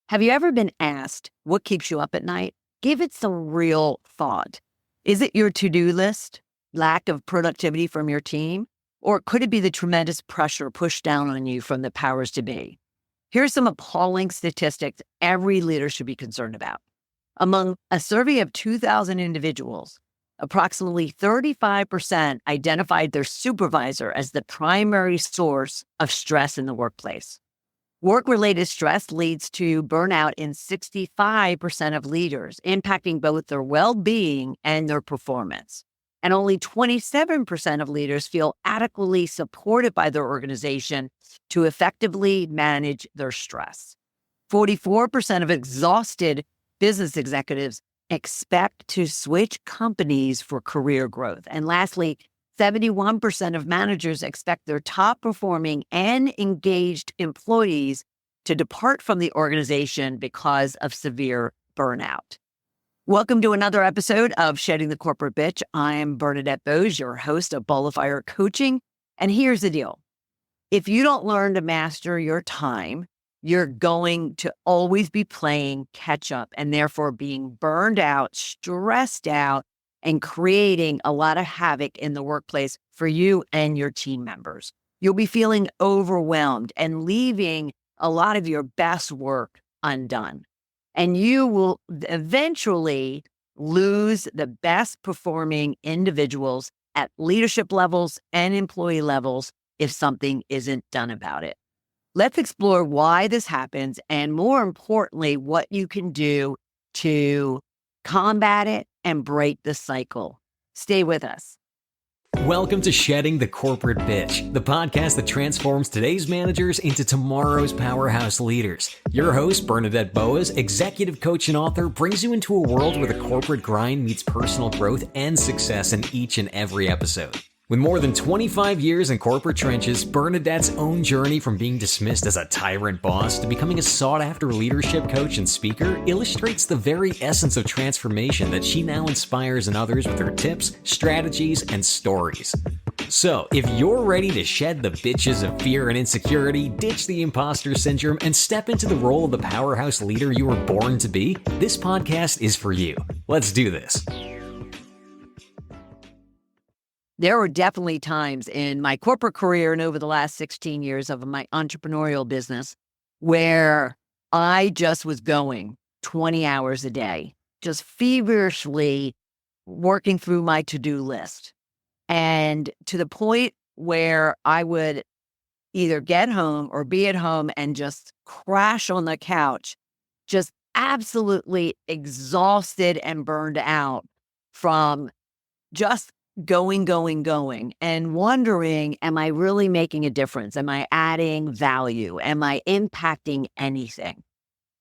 Have you ever been asked what keeps you up at night? Give it some real thought. Is it your to-do list, lack of productivity from your team, or could it be the tremendous pressure pushed down on you from the powers to be? Here's some appalling statistics every leader should be concerned about. Among a survey of 2,000 individuals, approximately 35% identified their supervisor as the primary source of stress in the workplace. Work-related stress leads to burnout in 65% of leaders, impacting both their well-being and their performance. And only 27% of leaders feel adequately supported by their organization to effectively manage their stress. 44% of exhausted business executives expect to switch companies for career growth. And lastly, 71% of managers expect their top performing and engaged employees to depart from the organization because of severe burnout. Welcome to another episode of Shedding the Corporate Bitch. I'm Bernadette Bose, your host of Ball of Fire Coaching. And here's the deal. If you don't learn to master your time, you're going to always be playing catch up and therefore being burned out, stressed out, and creating a lot of havoc in the workplace for you and your team members. You'll be feeling overwhelmed and leaving a lot of your best work undone. And you will eventually lose the best performing individuals at leadership levels and employee levels if something isn't done about it. Let's explore why this happens and, more importantly, what you can do to combat it and break the cycle. Stay with us. Welcome to Shedding the Corporate Bitch, the podcast that transforms today's managers into tomorrow's powerhouse leaders. Your host, Bernadette Bose, executive coach and author, brings you into a world where the corporate grind meets personal growth and success in each and every episode. With more than 25 years in corporate trenches, Bernadette's own journey from being dismissed as a tyrant boss to becoming a sought-after leadership coach and speaker illustrates the very essence of transformation that she now inspires in others with her tips, strategies, and stories. So, if you're ready to shed the bitches of fear and insecurity, ditch the imposter syndrome, and step into the role of the powerhouse leader you were born to be, this podcast is for you. Let's do this. There were definitely times in my corporate career and over the last 16 years of my entrepreneurial business where I just was going 20 hours a day, just feverishly working through my to-do list. And to the point where I would either get home or be at home and just crash on the couch, just absolutely exhausted and burned out from just going, and wondering, am I really making a difference? Am I adding value? Am I impacting anything?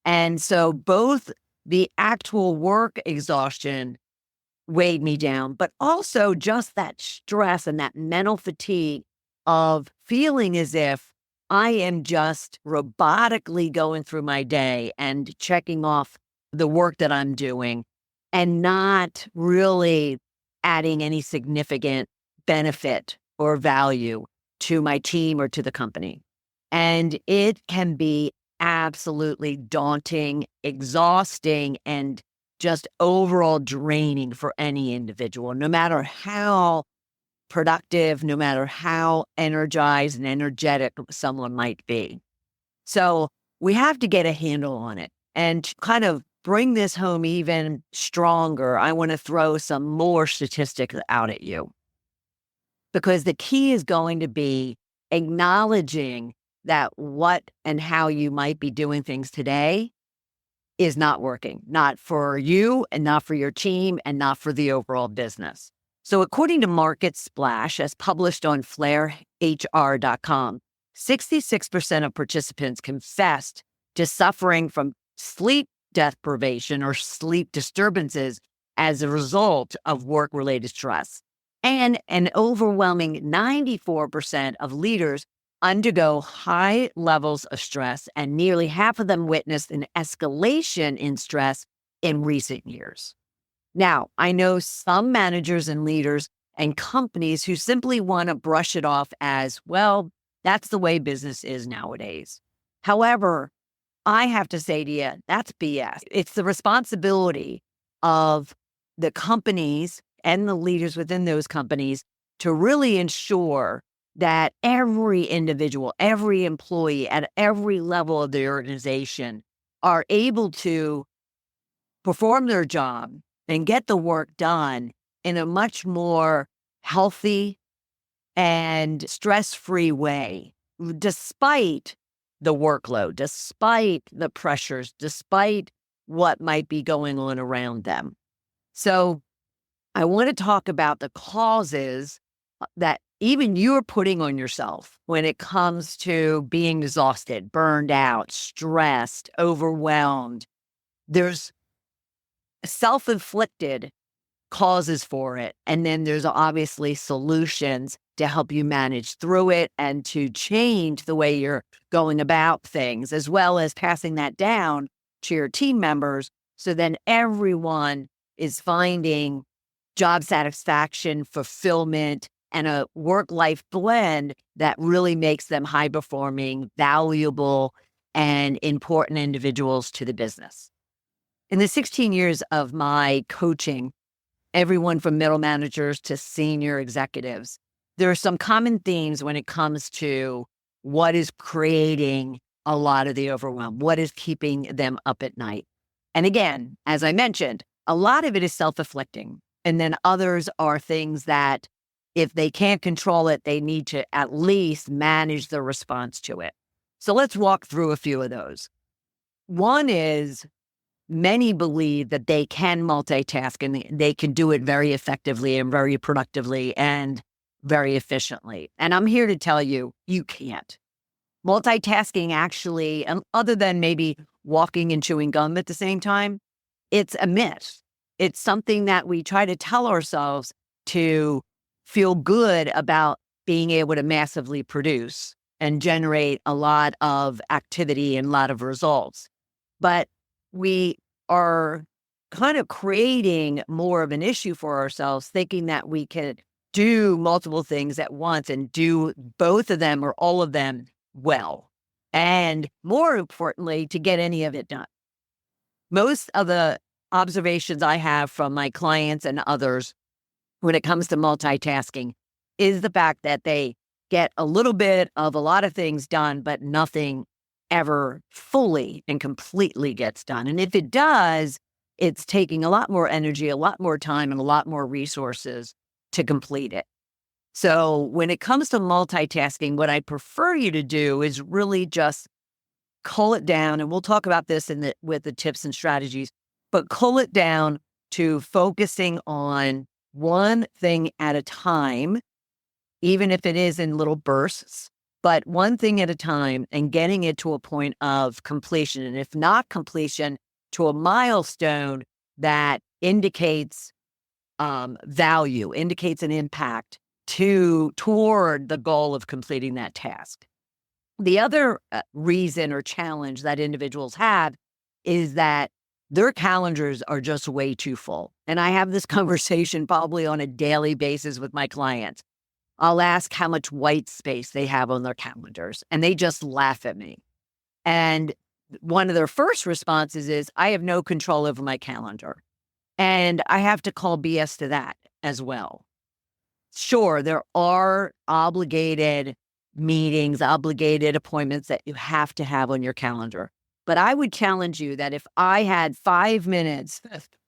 And so both the actual work exhaustion weighed me down, but also just that stress and that mental fatigue of feeling as if I am just robotically going through my day and checking off the work that I'm doing and not really adding any significant benefit or value to my team or to the company. And it can be absolutely daunting, exhausting, and just overall draining for any individual, no matter how productive, no matter how energized and energetic someone might be. So we have to get a handle on it and kind of bring this home even stronger. I want to throw some more statistics out at you because the key is going to be acknowledging that what and how you might be doing things today is not working, not for you and not for your team and not for the overall business. So according to Market Splash, as published on flairhr.com, 66% of participants confessed to suffering from sleep deprivation or sleep disturbances as a result of work-related stress. And an overwhelming 94% of leaders undergo high levels of stress, and nearly half of them witnessed an escalation in stress in recent years. Now, I know some managers and leaders and companies who simply want to brush it off as, well, that's the way business is nowadays. However, I have to say to you, that's BS. It's the responsibility of the companies and the leaders within those companies to really ensure that every individual, every employee at every level of the organization are able to perform their job and get the work done in a much more healthy and stress-free way, despite the workload, despite the pressures, despite what might be going on around them. So I want to talk about the causes that even you're putting on yourself when it comes to being exhausted, burned out, stressed, overwhelmed. There's self-inflicted causes for it. And then there's obviously solutions to help you manage through it and to change the way you're going about things, as well as passing that down to your team members. So then everyone is finding job satisfaction, fulfillment, and a work-life blend that really makes them high-performing, valuable, and important individuals to the business. In the 16 years of my coaching, everyone from middle managers to senior executives, there are some common themes when it comes to what is creating a lot of the overwhelm, what is keeping them up at night. And again, as I mentioned, a lot of it is self-inflicting. And then others are things that if they can't control it, they need to at least manage the response to it. So let's walk through a few of those. One is many believe that they can multitask and they can do it very effectively and very productively and very efficiently. And I'm here to tell you, you can't. Multitasking actually, other than maybe walking and chewing gum at the same time, it's a myth. It's something that we try to tell ourselves to feel good about being able to massively produce and generate a lot of activity and a lot of results. But we are kind of creating more of an issue for ourselves, thinking that we can do multiple things at once and do both of them or all of them well. And more importantly, to get any of it done. Most of the observations I have from my clients and others when it comes to multitasking is the fact that they get a little bit of a lot of things done, but nothing ever fully and completely gets done. And if it does, it's taking a lot more energy, a lot more time, and a lot more resources to complete it. So when it comes to multitasking, what I prefer you to do is really just cull it down. And we'll talk about this with the tips and strategies, but cull it down to focusing on one thing at a time, even if it is in little bursts, but one thing at a time and getting it to a point of completion. And if not completion, to a milestone that indicates value, indicates an impact toward the goal of completing that task. The other reason or challenge that individuals have is that their calendars are just way too full. And I have this conversation probably on a daily basis with my clients. I'll ask how much white space they have on their calendars, and they just laugh at me. And one of their first responses is, I have no control over my calendar. And I have to call BS to that as well. Sure, there are obligated meetings, obligated appointments that you have to have on your calendar. But I would challenge you that if I had 5 minutes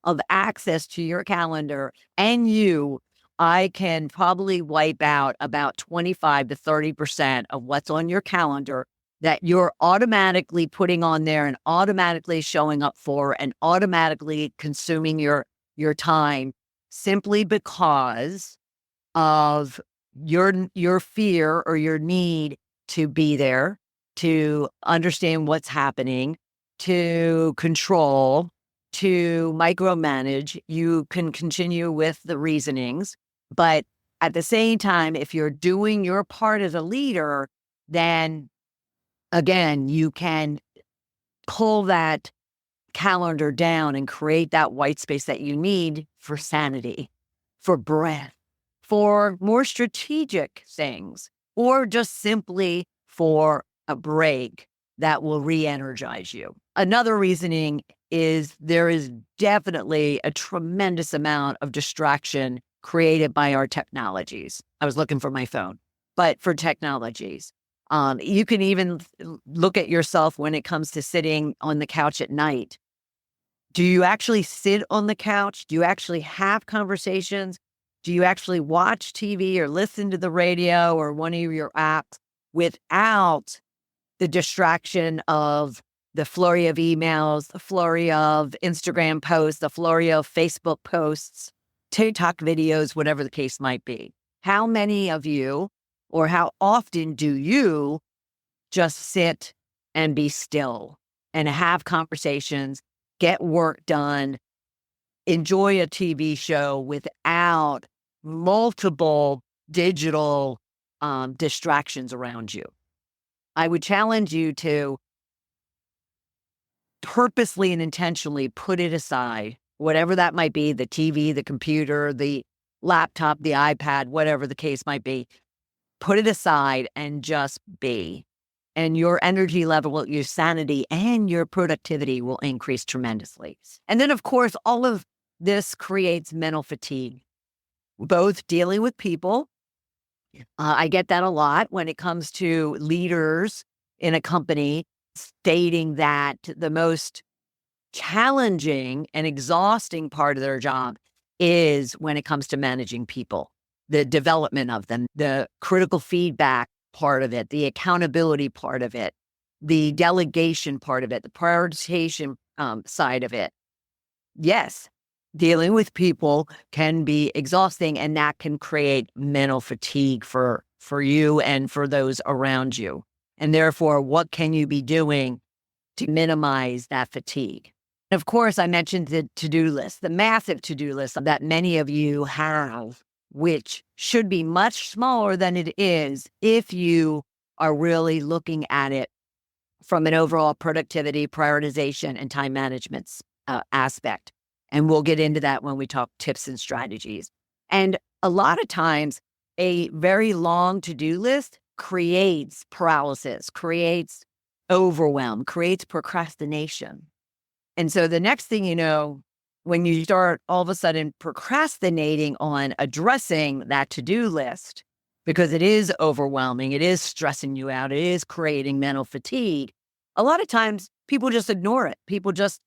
of access to your calendar and I can probably wipe out about 25 to 30% of what's on your calendar that you're automatically putting on there and automatically showing up for and automatically consuming your time simply because of your fear or your need to be there, to understand what's happening, to control, to micromanage. You can continue with the reasonings, but at the same time, if you're doing your part as a leader, then again, you can pull that calendar down and create that white space that you need for sanity, for breath, for more strategic things, or just simply for a break that will re-energize you. Another reasoning is there is definitely a tremendous amount of distraction created by our technologies. I was looking for my phone, but for technologies. You can even look at yourself when it comes to sitting on the couch at night. Do you actually sit on the couch? Do you actually have conversations? Do you actually watch TV or listen to the radio or one of your apps without the distraction of the flurry of emails, the flurry of Instagram posts, the flurry of Facebook posts, TikTok videos, whatever the case might be? How many of you, or how often do you just sit and be still and have conversations, get work done, enjoy a TV show without multiple digital distractions around you? I would challenge you to purposely and intentionally put it aside, whatever that might be, the TV, the computer, the laptop, the iPad, whatever the case might be. Put it aside and just be. And your energy level, your sanity, and your productivity will increase tremendously. And then, of course, all of this creates mental fatigue, both dealing with people. I get that a lot when it comes to leaders in a company stating that the most challenging and exhausting part of their job is when it comes to managing people, the development of them, the critical feedback part of it, the accountability part of it, the delegation part of it, the prioritization side of it. Yes, dealing with people can be exhausting, and that can create mental fatigue for you and for those around you. And therefore, what can you be doing to minimize that fatigue? Of course, I mentioned the to-do list, the massive to-do list that many of you have, which should be much smaller than it is if you are really looking at it from an overall productivity, prioritization, and time management aspect. And we'll get into that when we talk tips and strategies. And a lot of times, a very long to-do list creates paralysis, creates overwhelm, creates procrastination. And so the next thing you know, when you start all of a sudden procrastinating on addressing that to-do list, because it is overwhelming, it is stressing you out, it is creating mental fatigue, a lot of times people just ignore it. People just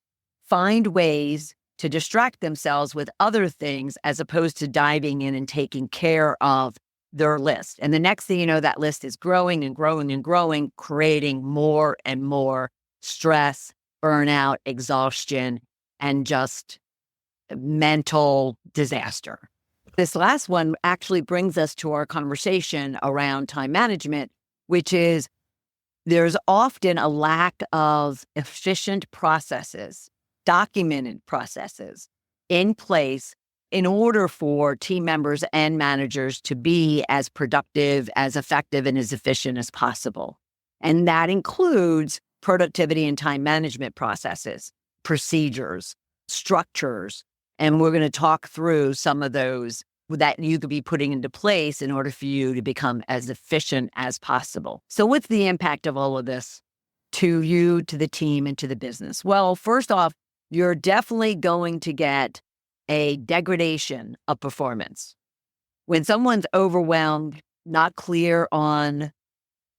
find ways to distract themselves with other things as opposed to diving in and taking care of their list. And the next thing you know, that list is growing and growing and growing, creating more and more stress, burnout, exhaustion, and just mental disaster. This last one actually brings us to our conversation around time management, which is there's often a lack of efficient processes, documented processes in place in order for team members and managers to be as productive, as effective, and as efficient as possible. And that includes productivity and time management processes, procedures, structures. And we're going to talk through some of those that you could be putting into place in order for you to become as efficient as possible. So what's the impact of all of this to you, to the team, and to the business? Well, first off, you're definitely going to get a degradation of performance. When someone's overwhelmed, not clear on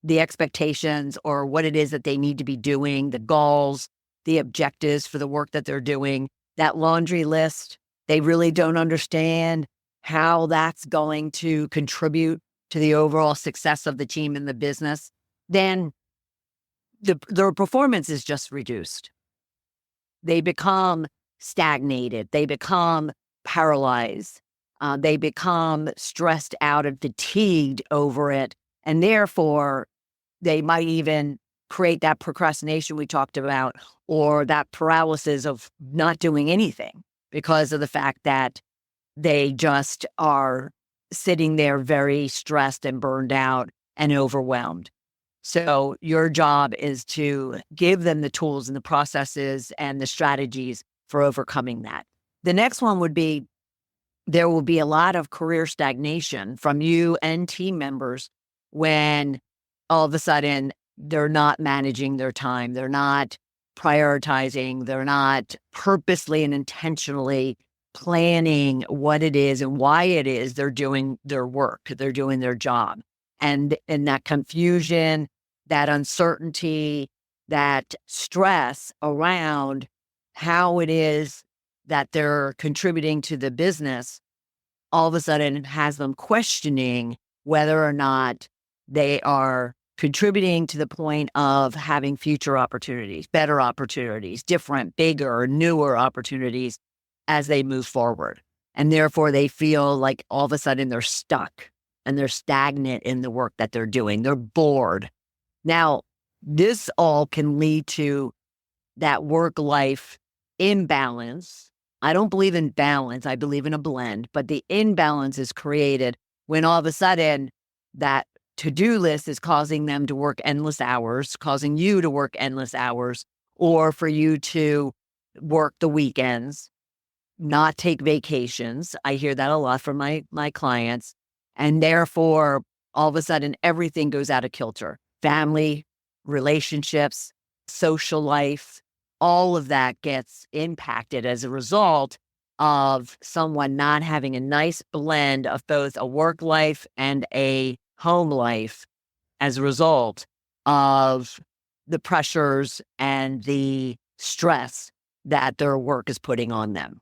the expectations or what it is that they need to be doing, the goals, the objectives for the work that they're doing, that laundry list, they really don't understand how that's going to contribute to the overall success of the team and the business, then their performance is just reduced. They become stagnated. They become paralyzed. They become stressed out and fatigued over it. And therefore, they might even create that procrastination we talked about, or that paralysis of not doing anything because of the fact that they just are sitting there very stressed and burned out and overwhelmed. So your job is to give them the tools and the processes and the strategies for overcoming that. The next one would be there will be a lot of career stagnation from you and team members when all of a sudden they're not managing their time. They're not prioritizing. They're not purposely and intentionally planning what it is and why it is they're doing their work. They're doing their job. And that confusion, that uncertainty, that stress around how it is that they're contributing to the business, all of a sudden it has them questioning whether or not they are contributing to the point of having future opportunities, better opportunities, different, bigger, newer opportunities as they move forward. And therefore they feel like all of a sudden they're stuck and they're stagnant in the work that they're doing. They're bored. Now, this all can lead to that work-life imbalance. I don't believe in balance. I believe in a blend, but the imbalance is created when all of a sudden that to-do list is causing them to work endless hours, causing you to work endless hours, or for you to work the weekends, not take vacations. I hear that a lot from my clients. And therefore, all of a sudden, everything goes out of kilter. Family, relationships, social life, all of that gets impacted as a result of someone not having a nice blend of both a work life and a home life as a result of the pressures and the stress that their work is putting on them.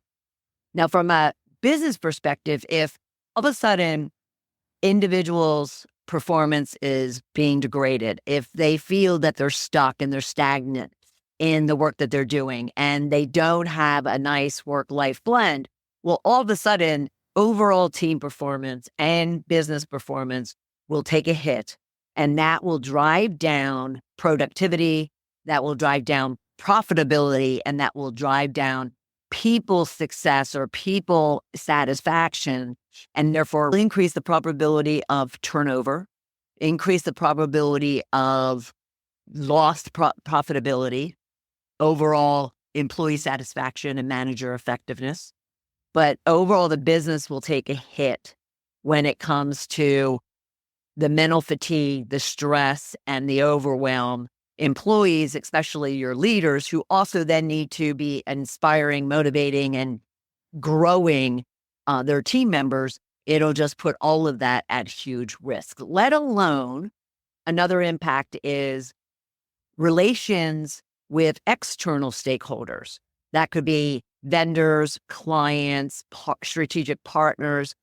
Now, from a business perspective, if all of a sudden individuals' performance is being degraded, if they feel that they're stuck and they're stagnant in the work that they're doing and they don't have a nice work-life blend, well, all of a sudden, overall team performance and business performance will take a hit, and that will drive down productivity, that will drive down profitability, and that will drive down people's success or people satisfaction, and therefore increase the probability of turnover, increase the probability of lost profitability, overall employee satisfaction and manager effectiveness. But overall, the business will take a hit when it comes to the mental fatigue, the stress, and the overwhelm. Employees, especially your leaders, who also then need to be inspiring, motivating, and growing their team members, it'll just put all of that at huge risk. Let alone, another impact is relations with external stakeholders. That could be vendors, clients, strategic partners,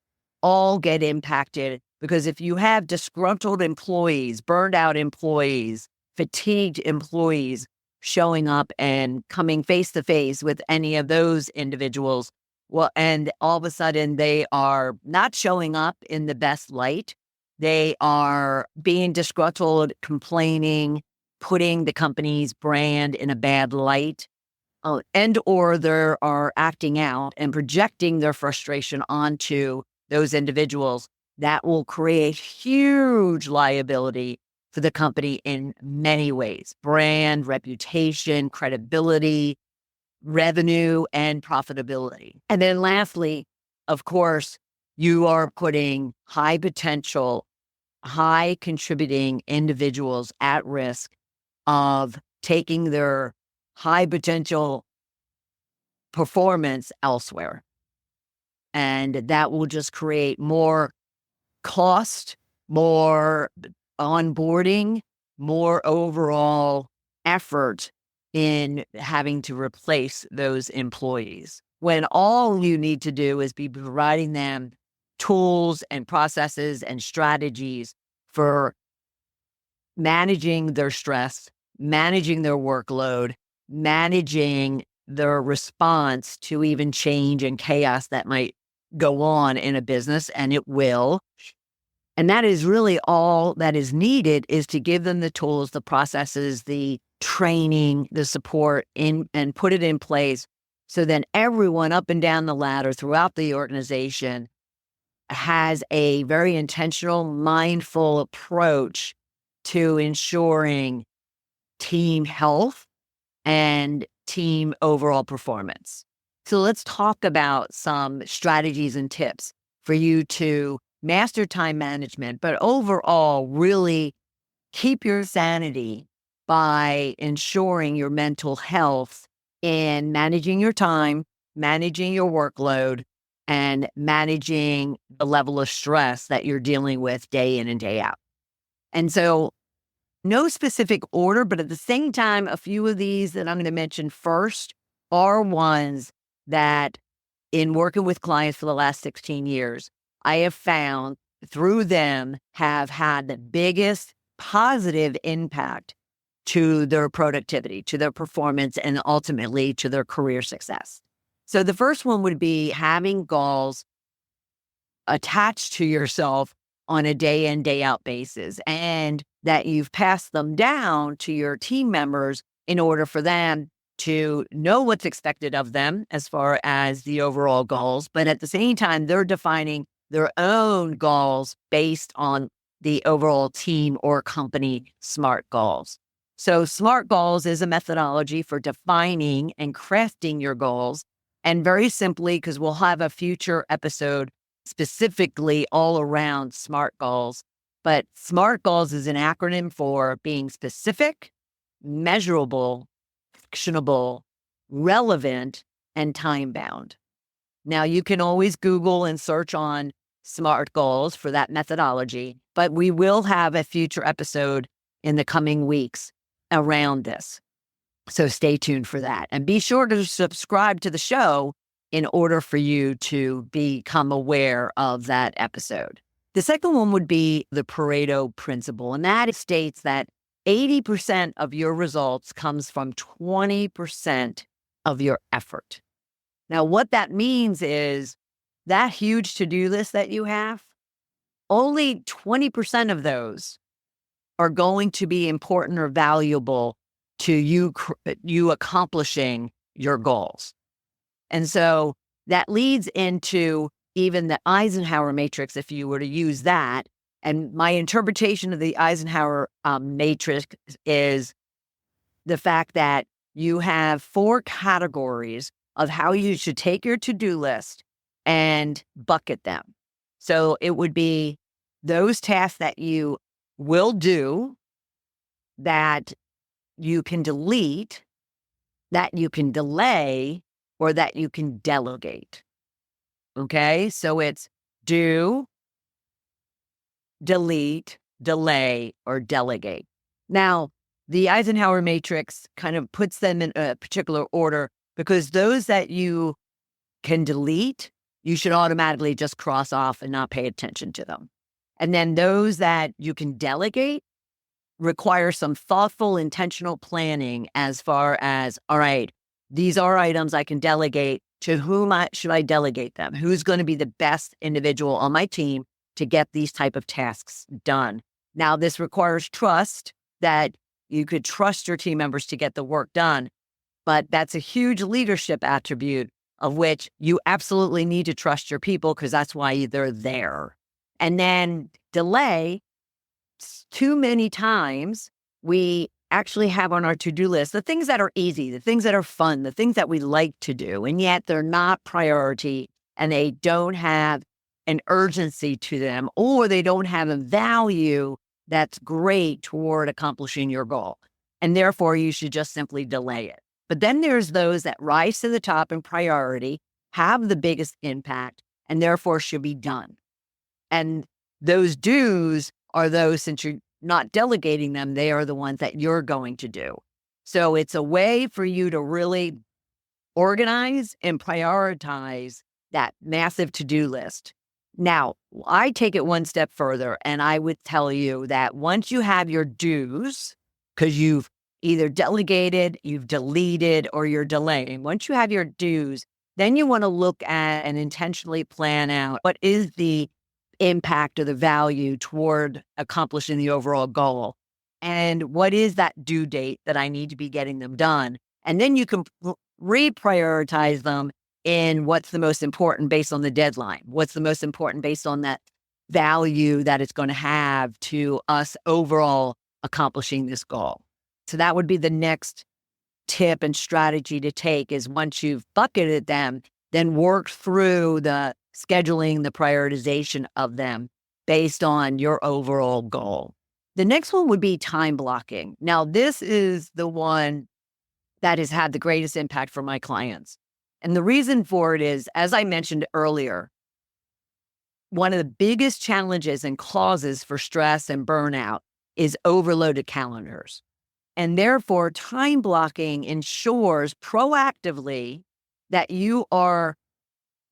all get impacted because if you have disgruntled employees, burned out employees, fatigued employees showing up and coming face to face with any of those individuals, well, and all of a sudden they are not showing up in the best light. They are being disgruntled, complaining, putting the company's brand in a bad light, and or they are acting out and projecting their frustration onto those individuals. That will create huge liability for the company in many ways: brand, reputation, credibility, revenue, and profitability. And then lastly, of course, you are putting high potential, high contributing individuals at risk of taking their high potential performance elsewhere. And that will just create more cost, more onboarding, more overall effort in having to replace those employees, when all you need to do is be providing them tools and processes and strategies for managing their stress, managing their workload, managing their response to even change and chaos that might go on in a business, and it will. And that is really all that is needed, is to give them the tools, the processes, the training, the support in, and put it in place so then everyone up and down the ladder throughout the organization has a very intentional, mindful approach to ensuring team health and team overall performance. So let's talk about some strategies and tips for you to master time management, but overall really keep your sanity by ensuring your mental health in managing your time, managing your workload, and managing the level of stress that you're dealing with day in and day out. And so, no specific order, but at the same time, a few of these that I'm going to mention first are ones that, in working with clients for the last 16 years, I have found through them have had the biggest positive impact to their productivity, to their performance, and ultimately to their career success. So the first one would be having goals attached to yourself on a day in, day out basis, and that you've passed them down to your team members in order for them to know what's expected of them as far as the overall goals. But at the same time, they're defining their own goals based on the overall team or company SMART goals. So SMART goals is a methodology for defining and crafting your goals. And very simply, because we'll have a future episode specifically all around SMART goals. But SMART goals is an acronym for being specific, measurable, actionable, relevant, and time bound. Now, you can always Google and search on SMART goals for that methodology, but we will have a future episode in the coming weeks around this. So stay tuned for that. And be sure to subscribe to the show in order for you to become aware of that episode. The second one would be the Pareto principle, and that states that 80% of your results comes from 20% of your effort. Now, what that means is that huge to-do list that you have, only 20% of those are going to be important or valuable to you accomplishing your goals. And so that leads into even the Eisenhower matrix, if you were to use that. And my interpretation of the Eisenhower matrix is the fact that you have 4 categories of how you should take your to-do list and bucket them. So it would be those tasks that you will do, that you can delete, that you can delay, or that you can delegate. Okay, so it's do, delete, delay, or delegate. Now, the Eisenhower matrix kind of puts them in a particular order because those that you can delete, you should automatically just cross off and not pay attention to them. And then those that you can delegate require some thoughtful, intentional planning as far as, all right, these are items I can delegate. To whom should I delegate them? Who's going to be the best individual on my team to get these type of tasks done? Now, this requires trust, that you could trust your team members to get the work done. But that's a huge leadership attribute of which you absolutely need to trust your people because that's why they're there. And then delay, too many times we actually have on our to-do list the things that are easy, the things that are fun, the things that we like to do, and yet they're not priority and they don't have an urgency to them, or they don't have a value that's great toward accomplishing your goal. And therefore, you should just simply delay it. But then there's those that rise to the top in priority, have the biggest impact, and therefore should be done. And those do's are those, since you're not delegating them, they are the ones that you're going to do. So it's a way for you to really organize and prioritize that massive to-do list. Now, I take it one step further, and I would tell you that once you have your do's, because you've either delegated, you've deleted, or you're delaying, once you have your do's, then you want to look at and intentionally plan out what is the impact or the value toward accomplishing the overall goal. And what is that due date that I need to be getting them done? And then you can reprioritize them in what's the most important based on the deadline. What's the most important based on that value that it's going to have to us overall accomplishing this goal. So that would be the next tip and strategy to take, is once you've bucketed them, then work through the scheduling, the prioritization of them based on your overall goal. The next one would be time blocking. Now, this is the one that has had the greatest impact for my clients. And the reason for it is, as I mentioned earlier, one of the biggest challenges and causes for stress and burnout is overloaded calendars. And therefore, time blocking ensures proactively that you are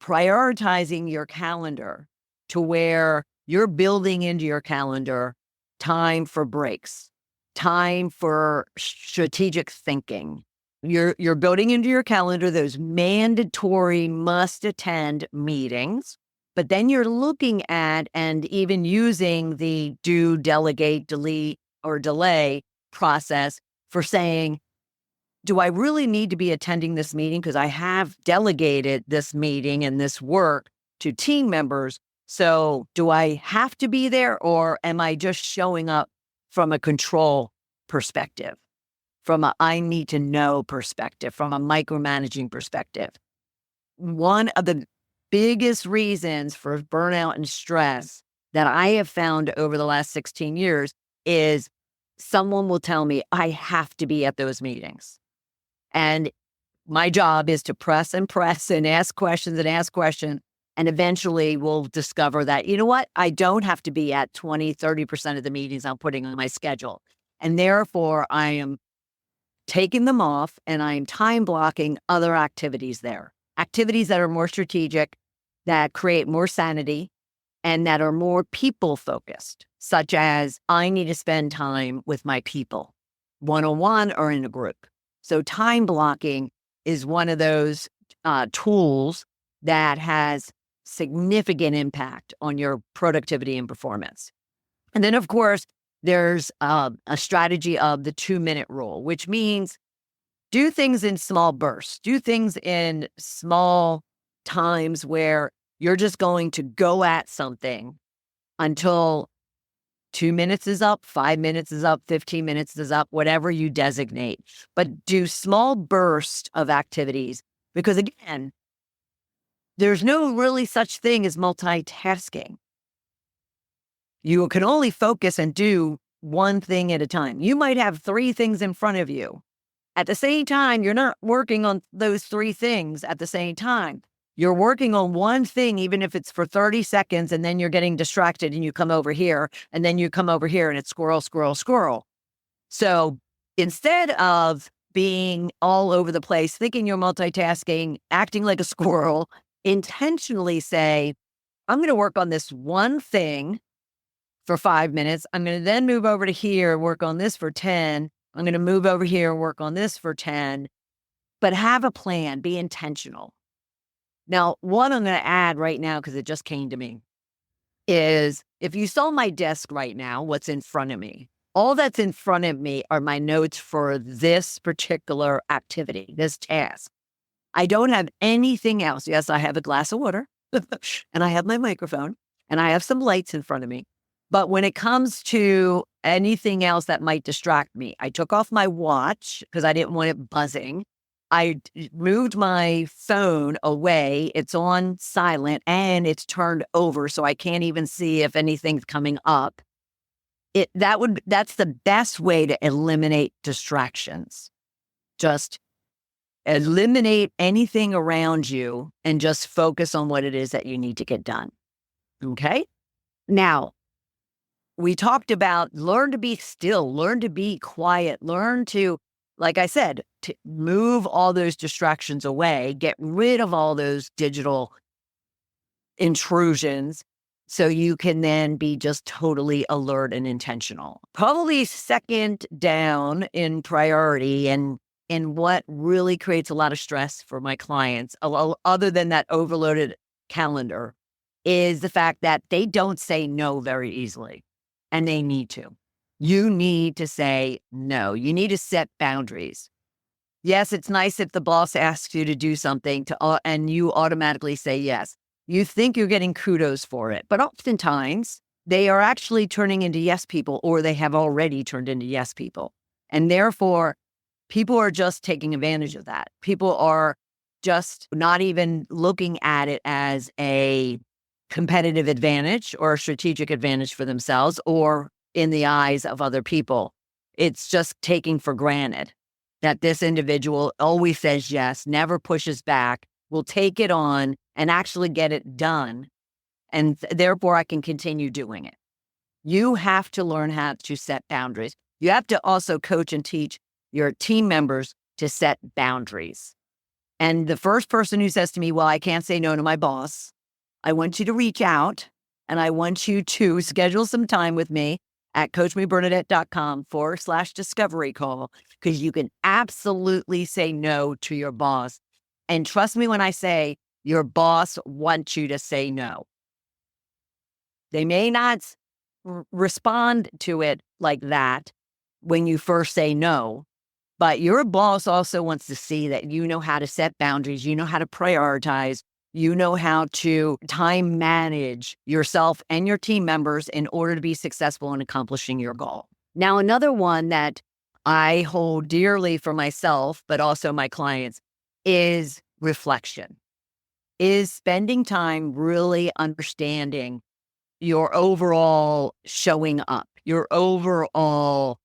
prioritizing your calendar to where you're building into your calendar time for breaks, time for strategic thinking. You're building into your calendar those mandatory must-attend meetings, but then you're looking at and even using the do, delegate, delete, or delay process for saying, do I really need to be attending this meeting? Because I have delegated this meeting and this work to team members. So do I have to be there, or am I just showing up from a control perspective, from a I need to know perspective, from a micromanaging perspective? One of the biggest reasons for burnout and stress that I have found over the last 16 years is someone will tell me I have to be at those meetings. And my job is to press and press and ask questions and ask questions. And eventually we'll discover that, you know what? I don't have to be at 20, 30% of the meetings I'm putting on my schedule. And therefore I am taking them off and I'm time blocking other activities there. Activities that are more strategic, that create more sanity, and that are more people focused, such as I need to spend time with my people, one-on-one or in a group. So time blocking is one of those tools that has significant impact on your productivity and performance. And then, of course, there's a strategy of the 2-minute rule, which means do things in small bursts, do things in small times where you're just going to go at something until 2 minutes is up, 5 minutes is up, 15 minutes is up, whatever you designate. But do small bursts of activities because, again, there's no really such thing as multitasking. You can only focus and do one thing at a time. You might have 3 things in front of you. At the same time, you're not working on those 3 things at the same time. You're working on one thing, even if it's for 30 seconds, and then you're getting distracted and you come over here, and then you come over here and it's squirrel, squirrel, squirrel. So instead of being all over the place, thinking you're multitasking, acting like a squirrel, intentionally say, I'm going to work on this one thing for 5 minutes. I'm going to then move over to here, work on this for 10. I'm going to move over here and work on this for 10. But have a plan, be intentional. Now, what I'm going to add right now, because it just came to me, is if you saw my desk right now, what's in front of me, all that's in front of me are my notes for this particular activity, this task. I don't have anything else. Yes, I have a glass of water and I have my microphone and I have some lights in front of me. But when it comes to anything else that might distract me, I took off my watch because I didn't want it buzzing. I moved my phone away. It's on silent and it's turned over so I can't even see if anything's coming up. That's the best way to eliminate distractions. Just eliminate anything around you and just focus on what it is that you need to get done. Okay? Now, we talked about learn to be still, learn to be quiet, learn to, like I said, to move all those distractions away, get rid of all those digital intrusions so you can then be just totally alert and intentional. Probably second down in priority and what really creates a lot of stress for my clients, other than that overloaded calendar, is the fact that they don't say no very easily, and they need to. You need to say no. You need to set boundaries. Yes, it's nice if the boss asks you to do something and you automatically say yes. You think you're getting kudos for it, but oftentimes they are actually turning into yes people, or they have already turned into yes people. And therefore, people are just taking advantage of that. People are just not even looking at it as a competitive advantage or a strategic advantage for themselves, or in the eyes of other people. It's just taking for granted that this individual always says yes, never pushes back, will take it on and actually get it done. And therefore, I can continue doing it. You have to learn how to set boundaries. You have to also coach and teach your team members to set boundaries. And the first person who says to me, well, I can't say no to my boss, I want you to reach out and I want you to schedule some time with me at coachmebernadette.com/discovery call, because you can absolutely say no to your boss. And trust me when I say your boss wants you to say no. They may not respond to it like that when you first say no, but your boss also wants to see that you know how to set boundaries, you know how to prioritize, you know how to time manage yourself and your team members in order to be successful in accomplishing your goal. Now, another one that I hold dearly for myself, but also my clients, is reflection, is spending time really understanding your overall showing up, your overall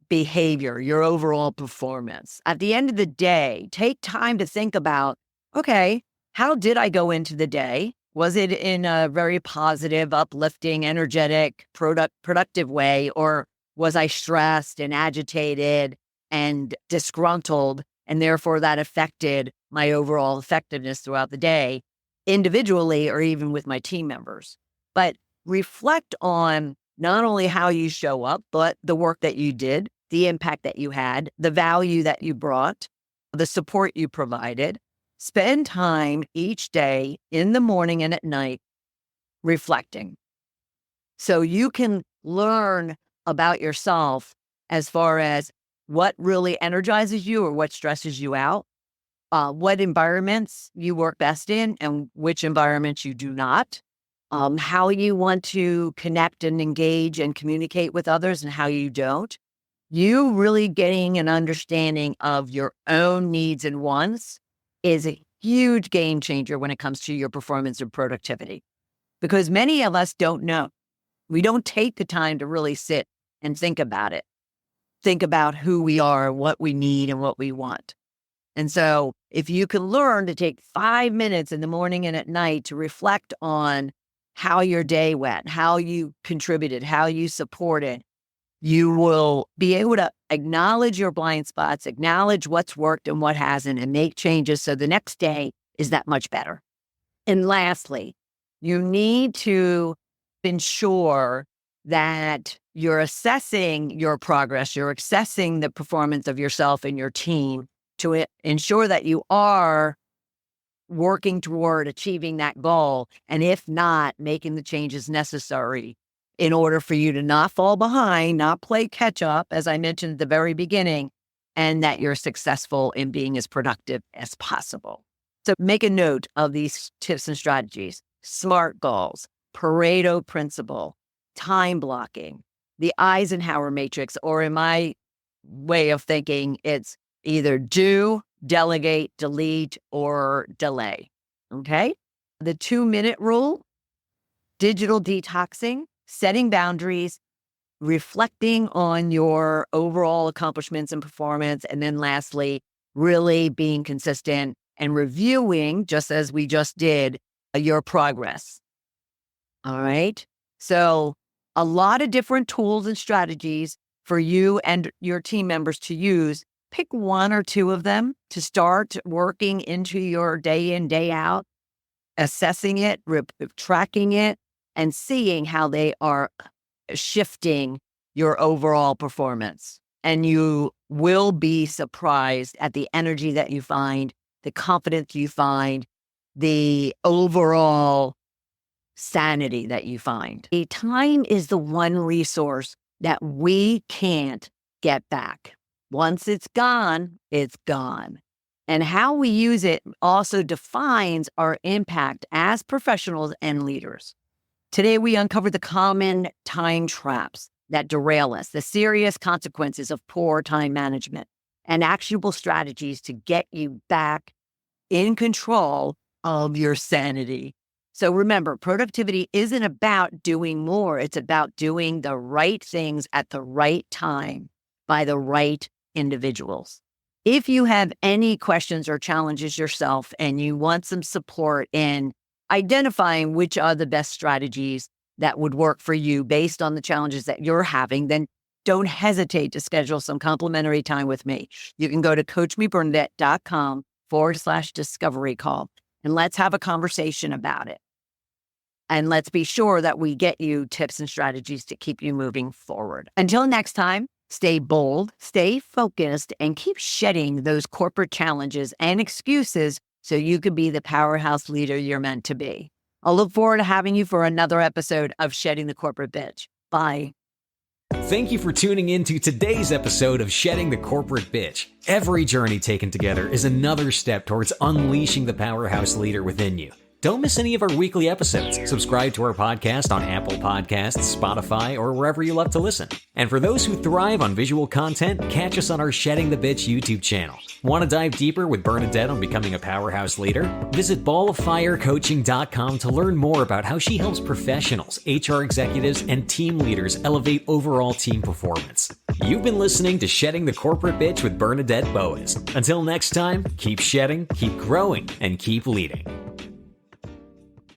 behavior, your overall performance. At the end of the day, take time to think about, okay, how did I go into the day? Was it in a very positive, uplifting, energetic, productive way? Or was I stressed and agitated and disgruntled? And therefore that affected my overall effectiveness throughout the day, individually or even with my team members. But reflect on not only how you show up, but the work that you did, the impact that you had, the value that you brought, the support you provided. Spend time each day in the morning and at night reflecting, so you can learn about yourself as far as what really energizes you or what stresses you out, what environments you work best in and which environments you do not, how you want to connect and engage and communicate with others and how you don't. You really getting an understanding of your own needs and wants is a huge game changer when it comes to your performance and productivity, because many of us don't know. We don't take the time to really sit and think about it, think about who we are, what we need, and what we want. And so if you can learn to take 5 minutes in the morning and at night to reflect on how your day went, how you contributed, how you supported, you will be able to acknowledge your blind spots, acknowledge what's worked and what hasn't, and make changes so the next day is that much better. And lastly, you need to ensure that you're assessing your progress, you're assessing the performance of yourself and your team to ensure that you are working toward achieving that goal. And if not, making the changes necessary in order for you to not fall behind, not play catch up, as I mentioned at the very beginning, and that you're successful in being as productive as possible. So make a note of these tips and strategies: SMART goals, Pareto principle, time blocking, the Eisenhower matrix, or in my way of thinking, it's either do, delegate, delete, or delay. Okay? The 2-minute rule, digital detoxing, setting boundaries, reflecting on your overall accomplishments and performance. And then lastly, really being consistent and reviewing, just as we just did, your progress. All right. So a lot of different tools and strategies for you and your team members to use. Pick 1 or 2 of them to start working into your day in, day out, assessing it, tracking it, and seeing how they are shifting your overall performance. And you will be surprised at the energy that you find, the confidence you find, the overall sanity that you find. Time is the one resource that we can't get back. Once it's gone, it's gone. And how we use it also defines our impact as professionals and leaders. Today, we uncovered the common time traps that derail us, the serious consequences of poor time management, and actionable strategies to get you back in control of your sanity. So remember, productivity isn't about doing more. It's about doing the right things at the right time by the right individuals. If you have any questions or challenges yourself and you want some support in identifying which are the best strategies that would work for you based on the challenges that you're having, then don't hesitate to schedule some complimentary time with me. You can go to coachmebernadette.com/discovery call, and let's have a conversation about it. And let's be sure that we get you tips and strategies to keep you moving forward. Until next time, stay bold, stay focused, and keep shedding those corporate challenges and excuses so you can be the powerhouse leader you're meant to be. I'll look forward to having you for another episode of Shedding the Corporate Bitch. Bye. Thank you for tuning in to today's episode of Shedding the Corporate Bitch. Every journey taken together is another step towards unleashing the powerhouse leader within you. Don't miss any of our weekly episodes. Subscribe to our podcast on Apple Podcasts, Spotify, or wherever you love to listen. And for those who thrive on visual content, catch us on our Shedding the Bitch YouTube channel. Want to dive deeper with Bernadette on becoming a powerhouse leader? Visit balloffirecoaching.com to learn more about how she helps professionals, HR executives, and team leaders elevate overall team performance. You've been listening to Shedding the Corporate Bitch with Bernadette Boas. Until next time, keep shedding, keep growing, and keep leading.